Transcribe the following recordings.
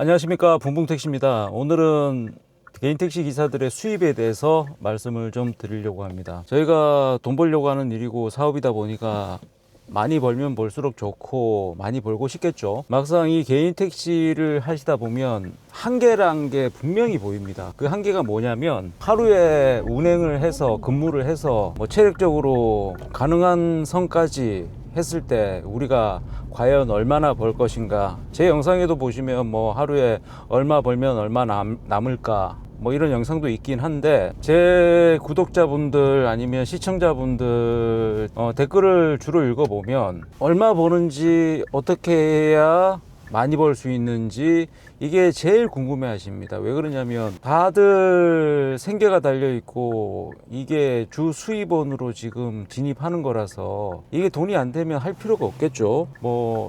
안녕하십니까, 붕붕택시입니다. 오늘은 개인 택시 기사들의 수입에 대해서 말씀을 좀 드리려고 합니다. 저희가 돈 벌려고 하는 일이고 사업이다 보니까 많이 벌면 벌수록 좋고 많이 벌고 싶겠죠. 막상 이 개인 택시를 하시다 보면 한계란 게 분명히 보입니다. 그 한계가 뭐냐면 하루에 운행을 해서 근무를 해서 체력적으로 가능한 선까지 했을 때 우리가 과연 얼마나 벌 것인가. 제 영상에도 보시면 하루에 얼마 벌면 얼마 남을까 이런 영상도 있긴 한데, 제 구독자분들 아니면 시청자분들 댓글을 주로 읽어보면 얼마 버는지, 어떻게 해야 많이 벌 수 있는지, 이게 제일 궁금해 하십니다. 왜 그러냐면 다들 생계가 달려 있고 이게 주 수입원으로 지금 진입하는 거라서 이게 돈이 안 되면 할 필요가 없겠죠.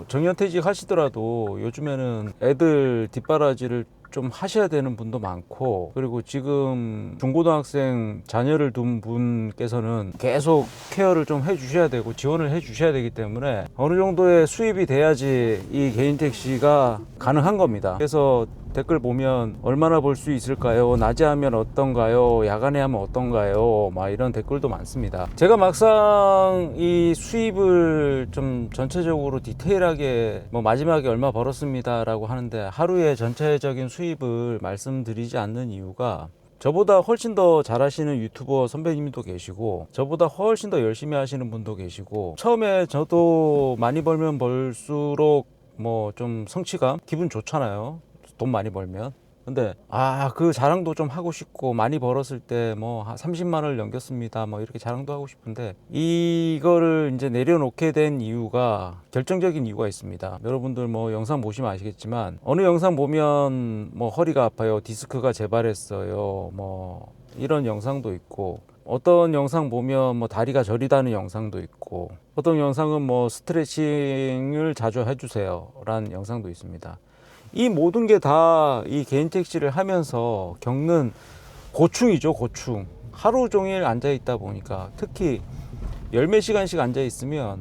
정년퇴직 하시더라도 요즘에는 애들 뒷바라지를 좀 하셔야 되는 분도 많고, 그리고 지금 중고등학생 자녀를 둔 분께서는 계속 케어를 좀 해주셔야 되고 지원을 해주셔야 되기 때문에 어느 정도의 수입이 돼야지 이 개인 택시가 가능한 겁니다. 그래서 댓글 보면 얼마나 벌 수 있을까요? 낮에 하면 어떤가요? 야간에 하면 어떤가요? 이런 댓글도 많습니다. 제가 막상 이 수입을 좀 전체적으로 디테일하게 마지막에 얼마 벌었습니다 라고 하는데 하루에 전체적인 수입을 말씀드리지 않는 이유가, 저보다 훨씬 더 잘하시는 유튜버 선배님도 계시고 저보다 훨씬 더 열심히 하시는 분도 계시고, 처음에 저도 많이 벌면 벌수록 좀 성취감, 기분 좋잖아요. 돈 많이 벌면. 근데 그 자랑도 좀 하고 싶고, 많이 벌었을 때 30만 원을 넘겼습니다 이렇게 자랑도 하고 싶은데, 이거를 이제 내려놓게 된 이유가, 결정적인 이유가 있습니다. 여러분들 영상 보시면 아시겠지만, 어느 영상 보면 허리가 아파요, 디스크가 재발했어요, 이런 영상도 있고, 어떤 영상 보면 다리가 저리다는 영상도 있고, 어떤 영상은 스트레칭을 자주 해주세요 라는 영상도 있습니다. 이 모든 게 다 이 개인 택시를 하면서 겪는 고충이죠, 고충. 하루 종일 앉아 있다 보니까, 특히 열 몇 시간씩 앉아 있으면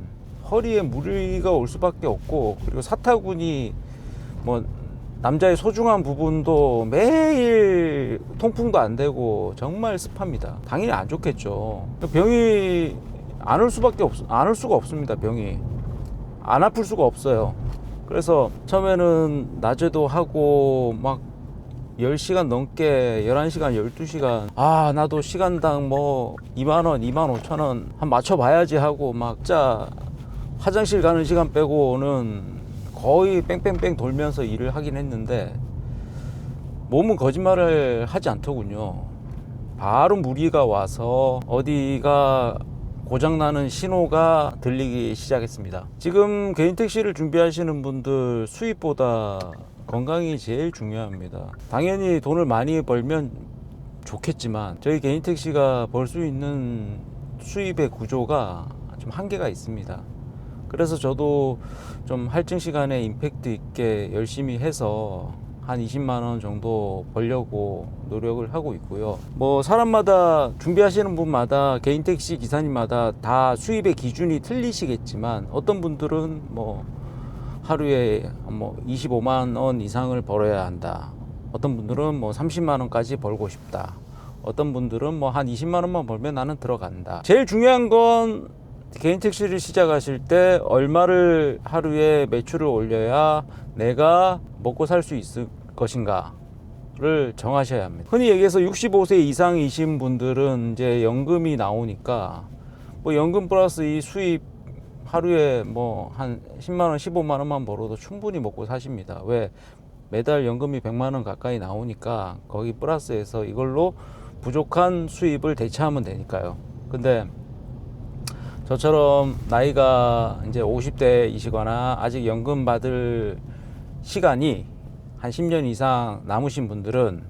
허리에 무리가 올 수밖에 없고, 그리고 사타구니 남자의 소중한 부분도 매일 통풍도 안 되고 정말 습합니다. 당연히 안 좋겠죠. 병이 안 올 수가 없습니다. 병이 안 아플 수가 없어요. 그래서 처음에는 낮에도 하고 10시간 넘게, 11시간, 12시간, 나도 시간당 2만원, 2만 5천원 한 맞춰봐야지 하고 진짜 화장실 가는 시간 빼고는 거의 뺑뺑뺑 돌면서 일을 하긴 했는데, 몸은 거짓말을 하지 않더군요. 바로 무리가 와서 어디가 고장나는 신호가 들리기 시작했습니다. 지금 개인 택시를 준비하시는 분들, 수입보다 건강이 제일 중요합니다. 당연히 돈을 많이 벌면 좋겠지만 저희 개인 택시가 벌 수 있는 수입의 구조가 좀 한계가 있습니다. 그래서 저도 좀 할증 시간에 임팩트 있게 열심히 해서 한 20만 원 정도 벌려고 노력을 하고 있고요. 사람마다, 준비하시는 분마다, 개인 택시 기사님마다 다 수입의 기준이 틀리시겠지만, 어떤 분들은 하루에 25만 원 이상을 벌어야 한다. 어떤 분들은 30만 원까지 벌고 싶다. 어떤 분들은 한 20만 원만 벌면 나는 들어간다. 제일 중요한 건 개인 택시를 시작하실 때 얼마를 하루에 매출을 올려야 내가 먹고 살 수 있을 것인가를 정하셔야 합니다. 흔히 얘기해서 65세 이상이신 분들은 이제 연금이 나오니까 연금 플러스 이 수입 하루에 한 10만 원, 15만 원만 벌어도 충분히 먹고 사십니다. 왜? 매달 연금이 100만 원 가까이 나오니까 거기 플러스해서 이걸로 부족한 수입을 대체하면 되니까요. 근데 저처럼 나이가 이제 50대이시거나 아직 연금 받을 시간이 한 10년 이상 남으신 분들은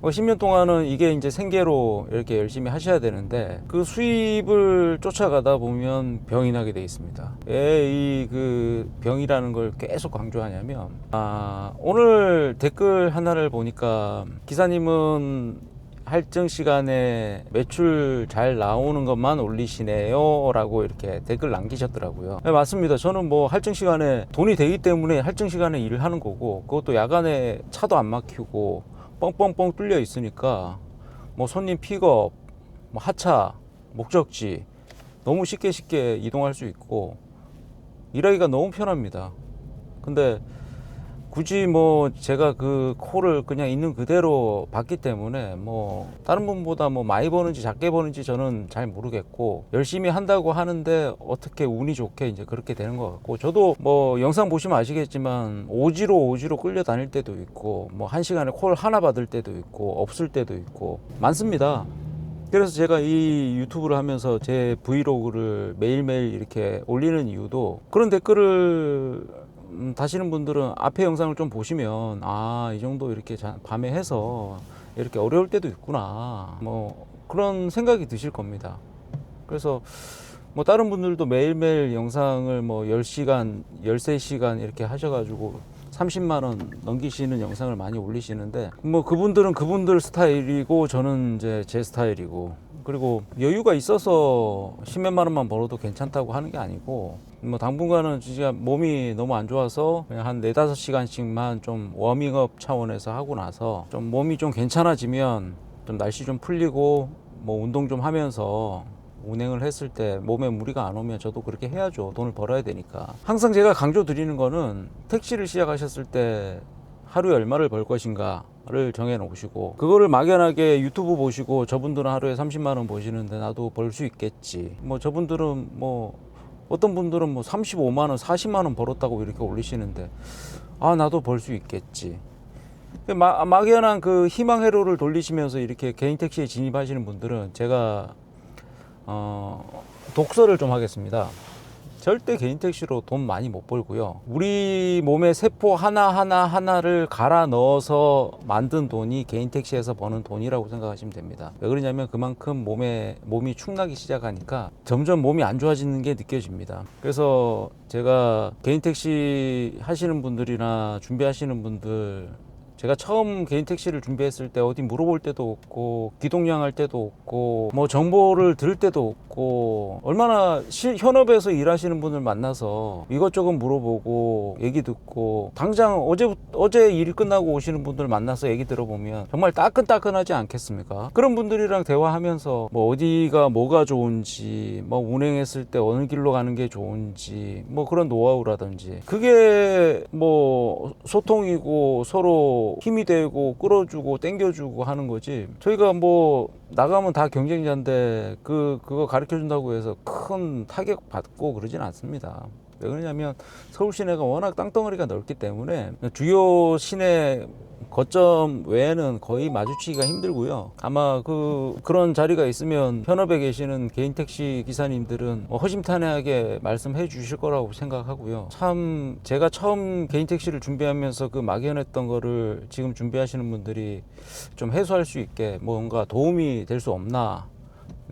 10년 동안은 이게 이제 생계로 이렇게 열심히 하셔야 되는데, 그 수입을 쫓아가다 보면 병이 나게 돼 있습니다. 왜 이 병이라는 걸 계속 강조하냐면, 오늘 댓글 하나를 보니까 기사님은 할증 시간에 매출 잘 나오는 것만 올리시네요 라고 이렇게 댓글 남기셨더라고요. 네, 맞습니다. 저는 뭐 할증 시간에 돈이 되기 때문에 할증 시간에 일을 하는 거고, 그것도 야간에 차도 안 막히고 뻥뻥뻥 뚫려 있으니까 뭐 손님 픽업, 뭐 하차, 목적지 너무 쉽게 이동할 수 있고 일하기가 너무 편합니다. 근데 굳이 뭐 제가 그 콜을 그냥 있는 그대로 받기 때문에 뭐 다른 분보다 뭐 많이 버는지 작게 버는지 저는 잘 모르겠고, 열심히 한다고 하는데 어떻게 운이 좋게 이제 그렇게 되는 것 같고, 저도 뭐 영상 보시면 아시겠지만 오지로 끌려 다닐 때도 있고, 뭐 한 시간에 콜 하나 받을 때도 있고 없을 때도 있고 많습니다. 그래서 제가 이 유튜브를 하면서 제 브이로그를 매일매일 이렇게 올리는 이유도, 그런 댓글을 다시는 분들은 앞에 영상을 좀 보시면 아, 이 정도 이렇게 밤에 해서 이렇게 어려울 때도 있구나, 뭐 그런 생각이 드실 겁니다. 그래서 뭐 다른 분들도 매일매일 영상을 뭐 10시간, 13시간 이렇게 하셔가지고 30만 원 넘기시는 영상을 많이 올리시는데, 뭐 그분들은 그분들 스타일이고 저는 이제 제 스타일이고, 그리고 여유가 있어서 10몇만 원만 벌어도 괜찮다고 하는 게 아니고, 뭐 당분간은 진짜 몸이 너무 안 좋아서 그냥 한 4, 5시간씩만 좀 워밍업 차원에서 하고 나서 좀 몸이 좀 괜찮아지면, 좀 날씨 좀 풀리고 뭐 운동 좀 하면서 운행을 했을 때 몸에 무리가 안 오면 저도 그렇게 해야죠. 돈을 벌어야 되니까. 항상 제가 강조 드리는 거는, 택시를 시작하셨을 때 하루에 얼마를 벌 것인가를 정해 놓으시고, 그거를 막연하게 유튜브 보시고 저분들은 하루에 30만 원 버시는데 나도 벌 수 있겠지, 뭐 저분들은 뭐 어떤 분들은 뭐 35만 원, 40만 원 벌었다고 이렇게 올리시는데, 아, 나도 벌 수 있겠지. 막연한 그 희망 회로를 돌리시면서 이렇게 개인 택시에 진입하시는 분들은 제가 독서를 좀 하겠습니다. 절대 개인 택시로 돈 많이 못 벌고요. 우리 몸의 세포 하나를 갈아 넣어서 만든 돈이 개인 택시에서 버는 돈이라고 생각하시면 됩니다. 왜 그러냐면 그만큼 몸이 축나기 시작하니까 점점 몸이 안 좋아지는 게 느껴집니다. 그래서 제가 개인 택시 하시는 분들이나 준비하시는 분들, 제가 처음 개인 택시를 준비했을 때 어디 물어볼 때도 없고 기동량 할 때도 없고 뭐 정보를 들을 때도 없고, 얼마나 현업에서 일하시는 분을 만나서 이것저것 물어보고 얘기 듣고, 당장 어제 일 끝나고 오시는 분들 만나서 얘기 들어보면 정말 따끈따끈하지 않겠습니까? 그런 분들이랑 대화하면서 뭐 어디가 뭐가 좋은지, 뭐 운행했을 때 어느 길로 가는 게 좋은지, 뭐 그런 노하우라든지, 그게 뭐 소통이고 서로 힘이 되고 끌어주고 땡겨주고 하는 거지, 저희가 뭐 나가면 다 경쟁자인데 그거 가르쳐 준다고 해서 큰 타격 받고 그러진 않습니다. 왜 그러냐면 서울 시내가 워낙 땅덩어리가 넓기 때문에 주요 시내 거점 외에는 거의 마주치기가 힘들고요. 아마 그런 자리가 있으면 현업에 계시는 개인 택시 기사님들은 허심탄회하게 말씀해 주실 거라고 생각하고요. 참 제가 처음 개인 택시를 준비하면서 그 막연했던 거를 지금 준비하시는 분들이 좀 해소할 수 있게 뭔가 도움이 될 수 없나,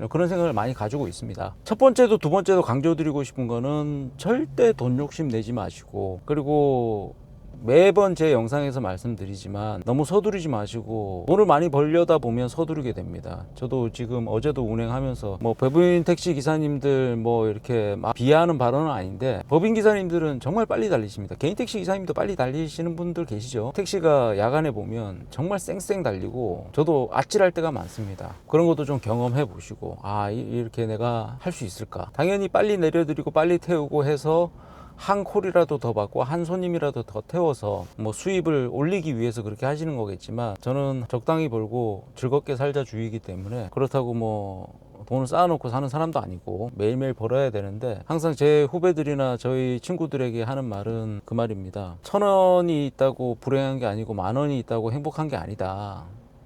그런 생각을 많이 가지고 있습니다. 첫 번째도 두 번째도 강조드리고 싶은 거는, 절대 돈 욕심 내지 마시고, 그리고 매번 제 영상에서 말씀드리지만 너무 서두르지 마시고, 돈을 많이 벌려다 보면 서두르게 됩니다. 저도 지금 어제도 운행하면서 뭐 법인 택시 기사님들 뭐 이렇게 막 비하하는 발언은 아닌데, 법인 기사님들은 정말 빨리 달리십니다. 개인 택시 기사님도 빨리 달리시는 분들 계시죠. 택시가 야간에 보면 정말 쌩쌩 달리고 저도 아찔할 때가 많습니다. 그런 것도 좀 경험해 보시고, 아, 이렇게 내가 할 수 있을까. 당연히 빨리 내려드리고 빨리 태우고 해서 한 콜이라도 더 받고 한 손님이라도 더 태워서 뭐 수입을 올리기 위해서 그렇게 하시는 거겠지만, 저는 적당히 벌고 즐겁게 살자 주의이기 때문에, 그렇다고 뭐 돈을 쌓아놓고 사는 사람도 아니고 매일매일 벌어야 되는데, 항상 제 후배들이나 저희 친구들에게 하는 말은 그 말입니다. 1,000원이 있다고 불행한 게 아니고 10,000원이 있다고 행복한 게 아니다.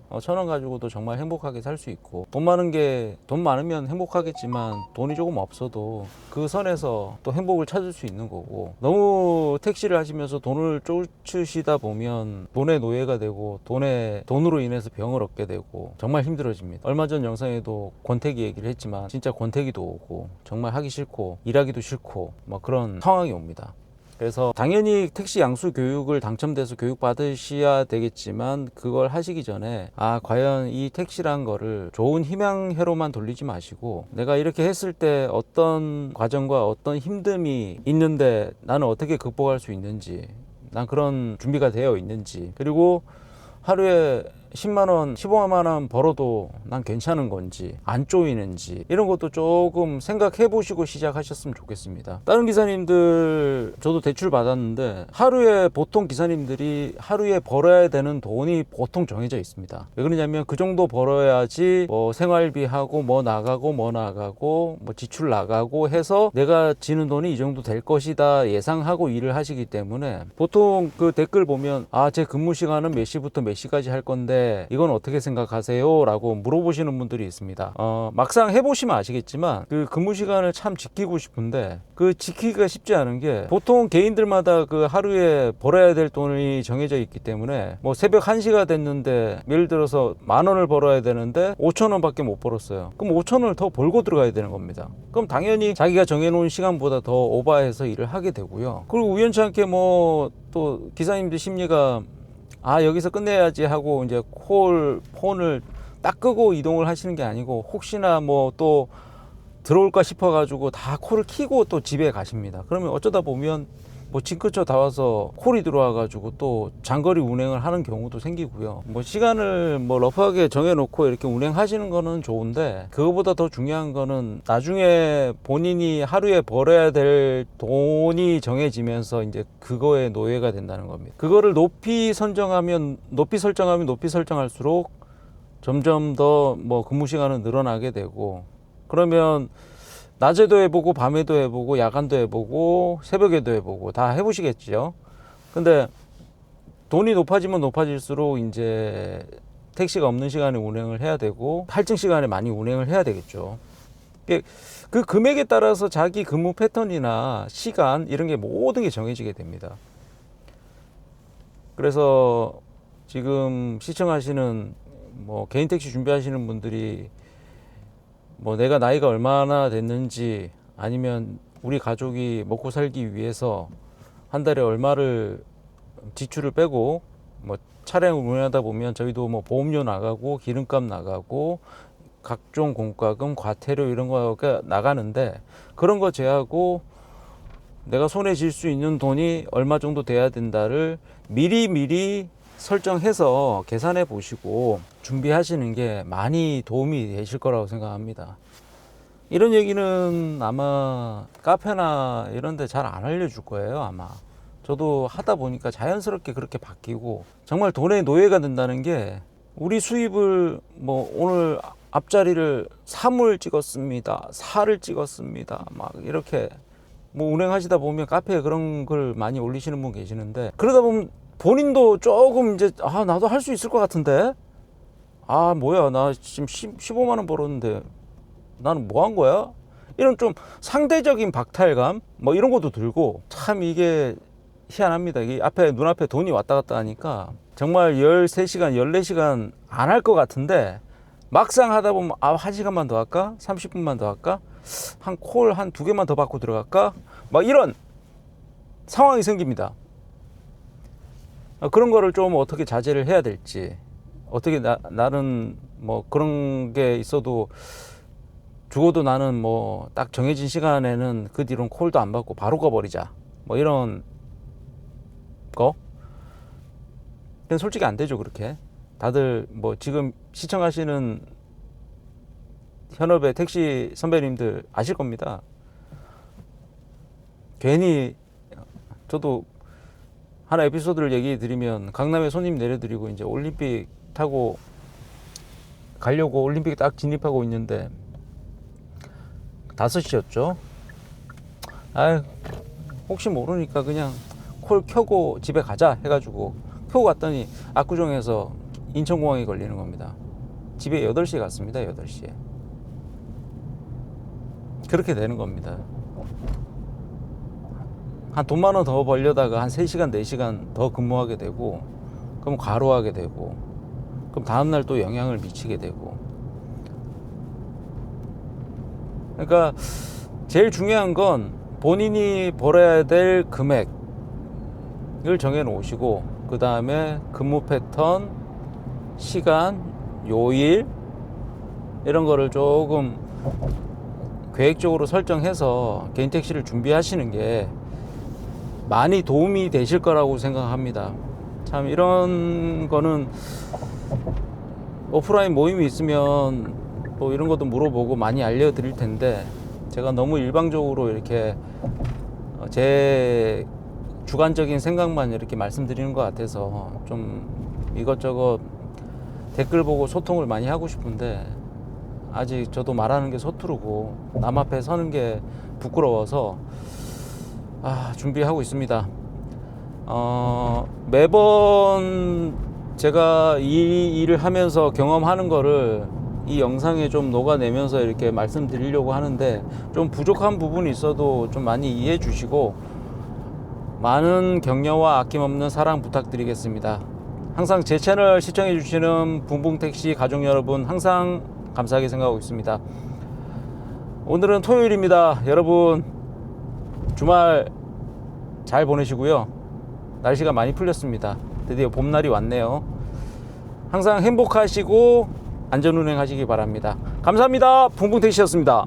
1,000원 가지고도 정말 행복하게 살 수 있고, 돈 많으면 행복하겠지만 돈이 조금 없어도 그 선에서 또 행복을 찾을 수 있는 거고, 너무 택시를 하시면서 돈을 쫓으시다 보면 돈의 노예가 되고 돈으로 인해서 병을 얻게 되고 정말 힘들어집니다. 얼마 전 영상에도 권태기 얘기를 했지만 진짜 권태기도 오고 정말 하기 싫고 일하기도 싫고 막 그런 상황이 옵니다. 그래서 당연히 택시 양수 교육을 당첨돼서 교육 받으셔야 되겠지만 그걸 하시기 전에 과연 이 택시란 거를 좋은 희망회로만 돌리지 마시고 내가 이렇게 했을 때 어떤 과정과 어떤 힘듦이 있는데 나는 어떻게 극복할 수 있는지, 난 그런 준비가 되어 있는지, 그리고 하루에 10만원, 15만원 벌어도 난 괜찮은 건지, 안 쪼이는지, 이런 것도 조금 생각해 보시고 시작하셨으면 좋겠습니다. 다른 기사님들, 저도 대출 받았는데, 하루에 보통 기사님들이 하루에 벌어야 되는 돈이 보통 정해져 있습니다. 왜 그러냐면 그 정도 벌어야지 뭐 생활비하고 뭐 나가고 뭐 지출 나가고 해서 내가 지는 돈이 이 정도 될 것이다 예상하고 일을 하시기 때문에 보통 그 댓글 보면 제 근무 시간은 몇 시부터 몇 시까지 할 건데 이건 어떻게 생각하세요? 라고 물어보시는 분들이 있습니다. 막상 해보시면 아시겠지만 그 근무 시간을 참 지키고 싶은데 그 지키기가 쉽지 않은 게 보통 개인들마다 그 하루에 벌어야 될 돈이 정해져 있기 때문에 뭐 새벽 1시가 됐는데 예를 들어서 10,000원을 벌어야 되는데 5,000원 밖에 못 벌었어요. 그럼 5,000원을 더 벌고 들어가야 되는 겁니다. 그럼 당연히 자기가 정해놓은 시간보다 더 오버해서 일을 하게 되고요. 그리고 우연치 않게 뭐 또 기사님들 심리가 여기서 끝내야지 하고 이제 폰을 딱 끄고 이동을 하시는 게 아니고 혹시나 뭐 또 들어올까 싶어 가지고 다 콜을 켜고 또 집에 가십니다. 그러면 어쩌다 보면 뭐 집 근처 다 와서 콜이 들어와 가지고 또 장거리 운행을 하는 경우도 생기고요. 뭐 시간을 뭐 러프하게 정해 놓고 이렇게 운행하시는 거는 좋은데 그거보다 더 중요한 거는 나중에 본인이 하루에 벌어야 될 돈이 정해지면서 이제 그거에 노예가 된다는 겁니다. 그거를 높이 설정하면 높이 설정할수록 점점 더 뭐 근무 시간은 늘어나게 되고, 그러면 낮에도 해보고 밤에도 해보고 야간도 해보고 새벽에도 해보고 다 해보시겠죠. 근데 돈이 높아지면 높아질수록 이제 택시가 없는 시간에 운행을 해야 되고 할증 시간에 많이 운행을 해야 되겠죠. 그 금액에 따라서 자기 근무 패턴이나 시간 이런 게 모든 게 정해지게 됩니다. 그래서 지금 시청하시는 뭐 개인 택시 준비하시는 분들이 뭐 내가 나이가 얼마나 됐는지, 아니면 우리 가족이 먹고 살기 위해서 한 달에 얼마를 지출을 빼고, 뭐 차량을 운행하다 보면 저희도 뭐 보험료 나가고 기름값 나가고 각종 공과금, 과태료 이런 거가 나가는데, 그런 거 제하고 내가 손에 쥘 수 있는 돈이 얼마 정도 돼야 된다를 미리 설정해서 계산해 보시고 준비하시는 게 많이 도움이 되실 거라고 생각합니다. 이런 얘기는 아마 카페나 이런 데 잘 안 알려줄 거예요, 아마. 저도 하다 보니까 자연스럽게 그렇게 바뀌고, 정말 돈의 노예가 된다는 게, 우리 수입을 뭐 오늘 앞자리를 3을 찍었습니다, 4를 찍었습니다, 막 이렇게 뭐 운행하시다 보면 카페에 그런 걸 많이 올리시는 분 계시는데, 그러다 보면 본인도 조금 이제 나도 할 수 있을 것 같은데, 뭐야 나 지금 15만 원 벌었는데 나는 뭐 한 거야? 이런 좀 상대적인 박탈감 뭐 이런 것도 들고, 참 이게 희한합니다. 이 앞에 눈앞에 돈이 왔다 갔다 하니까 정말 13시간 14시간 안 할 것 같은데 막상 하다 보면 1시간만 더 할까? 30분만 더 할까? 한 콜 한 2개만 더 받고 들어갈까? 막 이런 상황이 생깁니다. 그런 거를 좀 어떻게 자제를 해야 될지, 어떻게 나는 뭐 그런 게 있어도 죽어도 나는 뭐 딱 정해진 시간에는 그 뒤로는 콜도 안 받고 바로 꺼버리자, 뭐 이런 거. 근데 솔직히 안 되죠. 그렇게 다들 뭐 지금 시청하시는 현업의 택시 선배님들 아실 겁니다. 괜히 저도 하나 에피소드를 얘기해 드리면, 강남에 손님 내려드리고 이제 올림픽 타고 가려고 올림픽에 딱 진입하고 있는데 5시였죠. 혹시 모르니까 그냥 콜 켜고 집에 가자 해가지고 켜고 갔더니 압구정에서 인천공항에 걸리는 겁니다. 집에 8시에 갔습니다. 8시에. 그렇게 되는 겁니다. 한 돈만 원 더 벌려다가 한 3시간 4시간 더 근무하게 되고, 그럼 과로하게 되고, 그럼 다음날 또 영향을 미치게 되고. 그러니까 제일 중요한 건 본인이 벌어야 될 금액, 일정을 정해 놓으시고, 그 다음에 근무 패턴, 시간, 요일 이런 거를 조금 계획적으로 설정해서 개인 택시를 준비하시는 게 많이 도움이 되실 거라고 생각합니다. 참 이런 거는 오프라인 모임이 있으면 또 이런 것도 물어보고 많이 알려드릴 텐데, 제가 너무 일방적으로 이렇게 제 주관적인 생각만 이렇게 말씀드리는 것 같아서 좀 이것저것 댓글 보고 소통을 많이 하고 싶은데, 아직 저도 말하는 게 서투르고 남 앞에 서는 게 부끄러워서 준비하고 있습니다. 매번 제가 이 일을 하면서 경험하는 거를 이 영상에 좀 녹아내면서 이렇게 말씀드리려고 하는데, 좀 부족한 부분이 있어도 좀 많이 이해해 주시고 많은 격려와 아낌없는 사랑 부탁드리겠습니다. 항상 제 채널 시청해 주시는 붕붕택시 가족 여러분, 항상 감사하게 생각하고 있습니다. 오늘은 토요일입니다. 여러분 주말 잘 보내시고요. 날씨가 많이 풀렸습니다. 드디어 봄날이 왔네요. 항상 행복하시고 안전운행 하시기 바랍니다. 감사합니다. 붕붕택시였습니다.